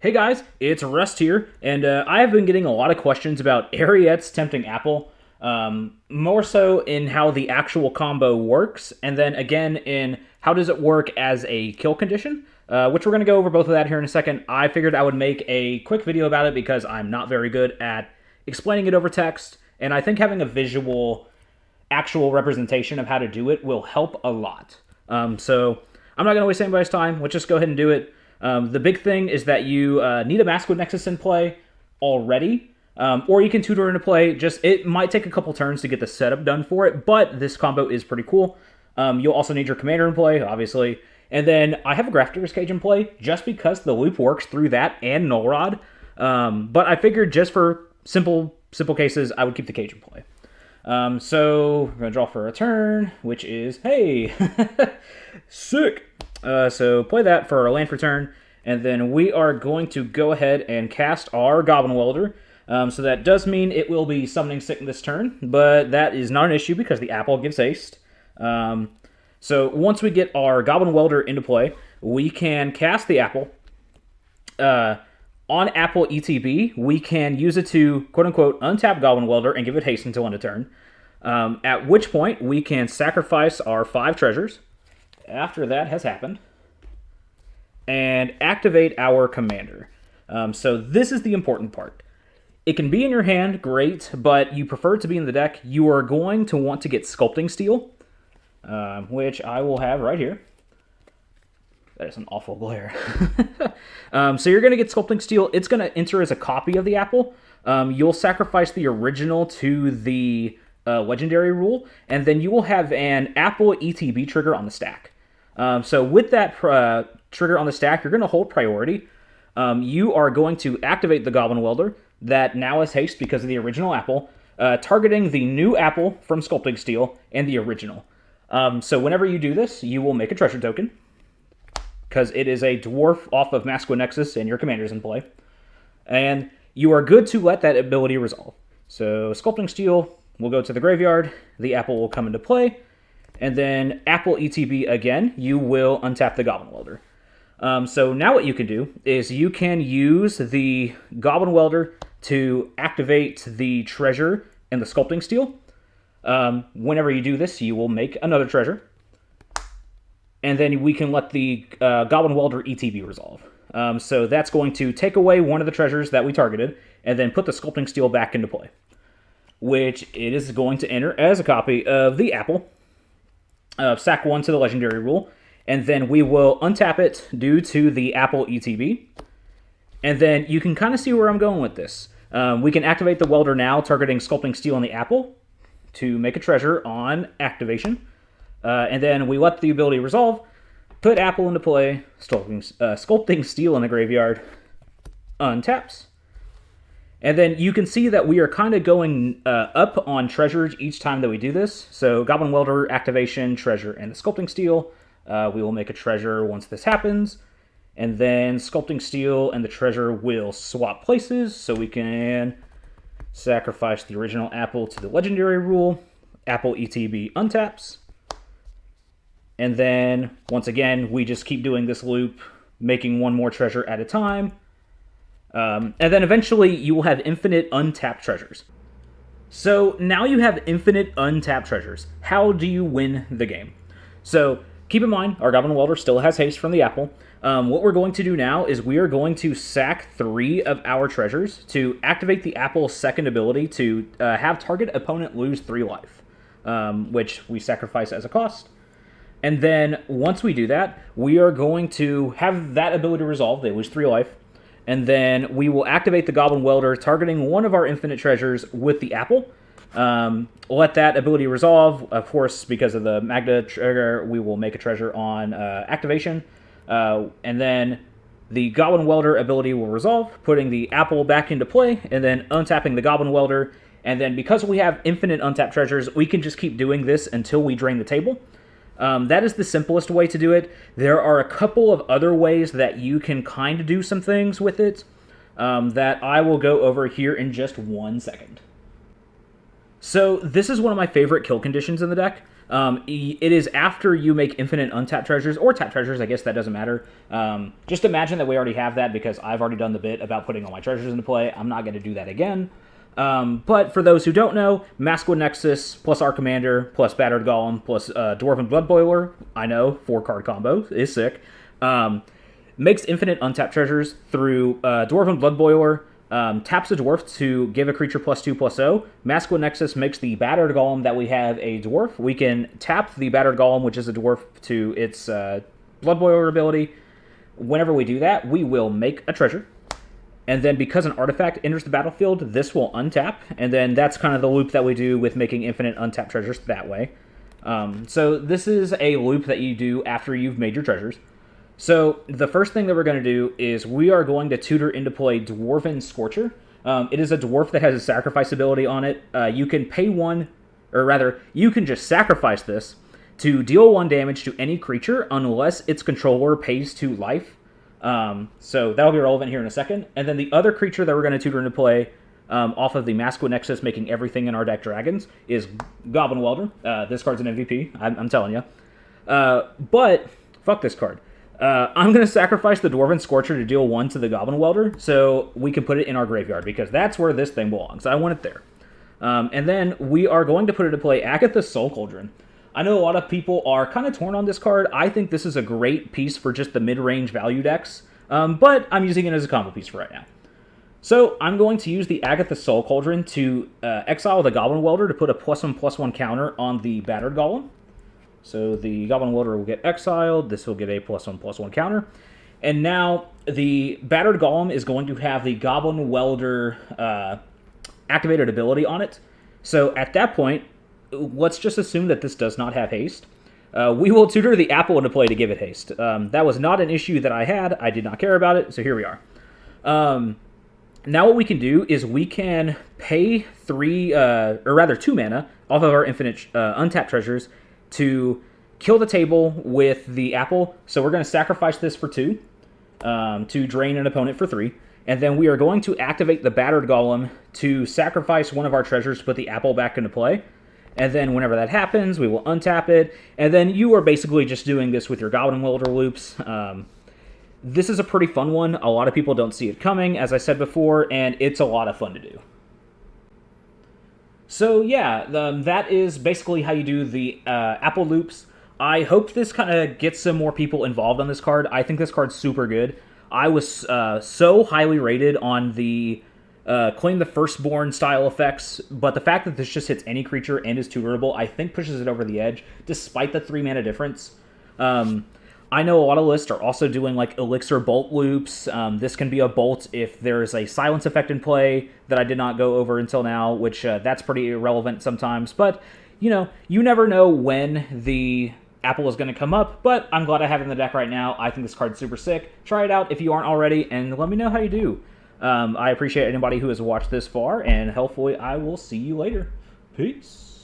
Hey guys, it's Rust here, and I have been getting a lot of questions about Eriette's Tempting Apple, more so in how the actual combo works, and then again in how does it work as a kill condition, which we're going to go over both of that here in a second. I figured I would make a quick video about it because I'm not very good at explaining it over text, and I think having a visual, actual representation of how to do it will help a lot. So I'm not going to waste anybody's time. Let's just go ahead and do it. The big thing is that you need a Mask with Nexus in play already, or you can tutor into play. Just it might take a couple turns to get the setup done for it, but this combo is pretty cool. You'll also need your commander in play, obviously, and then I have a Grafdigger's Cage in play just because the loop works through that and Null Rod. But I figured just for simple cases, I would keep the Cage in play. So we're gonna draw for a turn, which is hey, sick. So play that for our land for turn, and then we are going to go ahead and cast our Goblin Welder. So that does mean it will be summoning sick this turn, but that is not an issue because the apple gives haste. So once we get our Goblin Welder into play, we can cast the apple. On Apple ETB, we can use it to, quote-unquote, untap Goblin Welder and give it haste until end of turn. At which point, we can sacrifice our 5 treasures, after that has happened, and activate our commander. So this is the important part. It can be in your hand, great, but you prefer it to be in the deck. You are going to want to get Sculpting Steel, which I will have right here. That is an awful glare. So you're going to get Sculpting Steel. It's going to enter as a copy of the apple. You'll sacrifice the original to the legendary rule, and then you will have an Apple ETB trigger on the stack. So with that trigger on the stack, you're going to hold priority. You are going to activate the Goblin Welder that now has haste because of the original apple, targeting the new apple from Sculpting Steel and the original. So whenever you do this, you will make a treasure token, because it is a dwarf off of Mask with Nexus and your commander's in play. And you are good to let that ability resolve. So Sculpting Steel will go to the graveyard, the apple will come into play, and then Apple ETB again, you will untap the Goblin Welder. So now what you can do is you can use the Goblin Welder to activate the treasure and the Sculpting Steel. Whenever you do this, you will make another treasure. And then we can let the Goblin Welder ETB resolve. So that's going to take away one of the treasures that we targeted, and then put the Sculpting Steel back into play, which it is going to enter as a copy of the apple. Sack 1 to the legendary rule, and then we will untap it due to the Apple ETB. And then you can kind of see where I'm going with this. We can activate the Welder now, targeting Sculpting Steel on the apple to make a treasure on activation. And then we let the ability resolve, put apple into play, Sculpting Steel in the graveyard, untaps. And then you can see that we are kind of going up on treasures each time that we do this. So Goblin Welder, activation, treasure, and the Sculpting Steel. We will make a treasure once this happens. And then Sculpting Steel and the treasure will swap places. So we can sacrifice the original apple to the legendary rule. Apple ETB untaps. And then, once again, we just keep doing this loop, making one more treasure at a time. And then eventually you will have infinite untapped treasures. So now you have infinite untapped treasures. How do you win the game? So keep in mind, our Goblin Welder still has haste from the apple. What we're going to do now is we are going to sack 3 of our treasures to activate the apple's second ability to have target opponent lose 3 life, which we sacrifice as a cost. And then once we do that, we are going to have that ability resolve. They lose 3 life. And then we will activate the Goblin Welder, targeting one of our infinite treasures with the apple. Let that ability resolve. Of course, because of the Magda trigger, we will make a treasure on activation. And then the Goblin Welder ability will resolve, putting the apple back into play, and then untapping the Goblin Welder. And then because we have infinite untapped treasures, we can just keep doing this until we drain the table. That is the simplest way to do it. There are a couple of other ways that you can kind of do some things with it that I will go over here in just 1 second. So this is one of my favorite kill conditions in the deck. It is after you make infinite untapped treasures, or tap treasures, I guess that doesn't matter. Just imagine that we already have that, because I've already done the bit about putting all my treasures into play. I'm not going to do that again. But for those who don't know, Masculine Nexus plus our Commander plus Battered Golem plus Dwarven Blood Boiler, I know, 4-card combo, is sick. Makes infinite untapped treasures through Dwarven Blood Boiler, taps a dwarf to give a creature +2/+0. Masculine Nexus makes the Battered Golem that we have a dwarf. We can tap the Battered Golem, which is a dwarf, to its Blood Boiler ability. Whenever we do that, we will make a treasure. And then because an artifact enters the battlefield, this will untap. And then that's kind of the loop that we do with making infinite untapped treasures that way. So this is a loop that you do after you've made your treasures. So the first thing that we're going to do is we are going to tutor into play Dwarven Scorcher. It is a dwarf that has a sacrifice ability on it. You can pay one, or rather, you can just sacrifice this to deal 1 damage to any creature unless its controller pays 2 life. So that'll be relevant here in a second. And then the other creature that we're going to tutor into play off of the Masculine Nexus, making everything in our deck dragons, is Goblin Welder. This card's an MVP, I'm telling you. But, fuck this card. I'm going to sacrifice the Dwarven Scorcher to deal 1 to the Goblin Welder, so we can put it in our graveyard, because that's where this thing belongs. I want it there. And then we are going to put into play Agatha's Soul Cauldron. I know a lot of people are kind of torn on this card. I think this is a great piece for just the mid-range value decks, but I'm using it as a combo piece for right now. So I'm going to use the Agatha's Soul Cauldron to exile the Goblin Welder to put a +1/+1 counter on the Battered Golem. So the Goblin Welder will get exiled. This will get a +1/+1 counter. And now the Battered Golem is going to have the Goblin Welder activated ability on it. So at that point, let's just assume that this does not have haste. We will tutor the Apple into play to give it haste. That was not an issue that I had. I did not care about it, so here we are. Now what we can do is we can pay 2 mana off of our infinite untapped treasures to kill the table with the Apple. So we're going to sacrifice this for 2 to drain an opponent for 3. And then we are going to activate the Battered Golem to sacrifice one of our treasures to put the Apple back into play. And then whenever that happens, we will untap it. And then you are basically just doing this with your Goblin Welder loops. This is a pretty fun one. A lot of people don't see it coming, as I said before, and it's a lot of fun to do. So yeah, that is basically how you do the Apple loops. I hope this kind of gets some more people involved on this card. I think this card's super good. I was so highly rated on the Claim the Firstborn style effects, but the fact that this just hits any creature and is tutorable, I think pushes it over the edge, despite the 3 mana difference. I know a lot of lists are also doing like Elixir Bolt loops. This can be a Bolt if there's a silence effect in play that I did not go over until now, which that's pretty irrelevant sometimes. But, you know, you never know when the Apple is going to come up, but I'm glad I have it in the deck right now. I think this card's super sick. Try it out if you aren't already, and let me know how you do. I appreciate anybody who has watched this far, and hopefully I will see you later. Peace.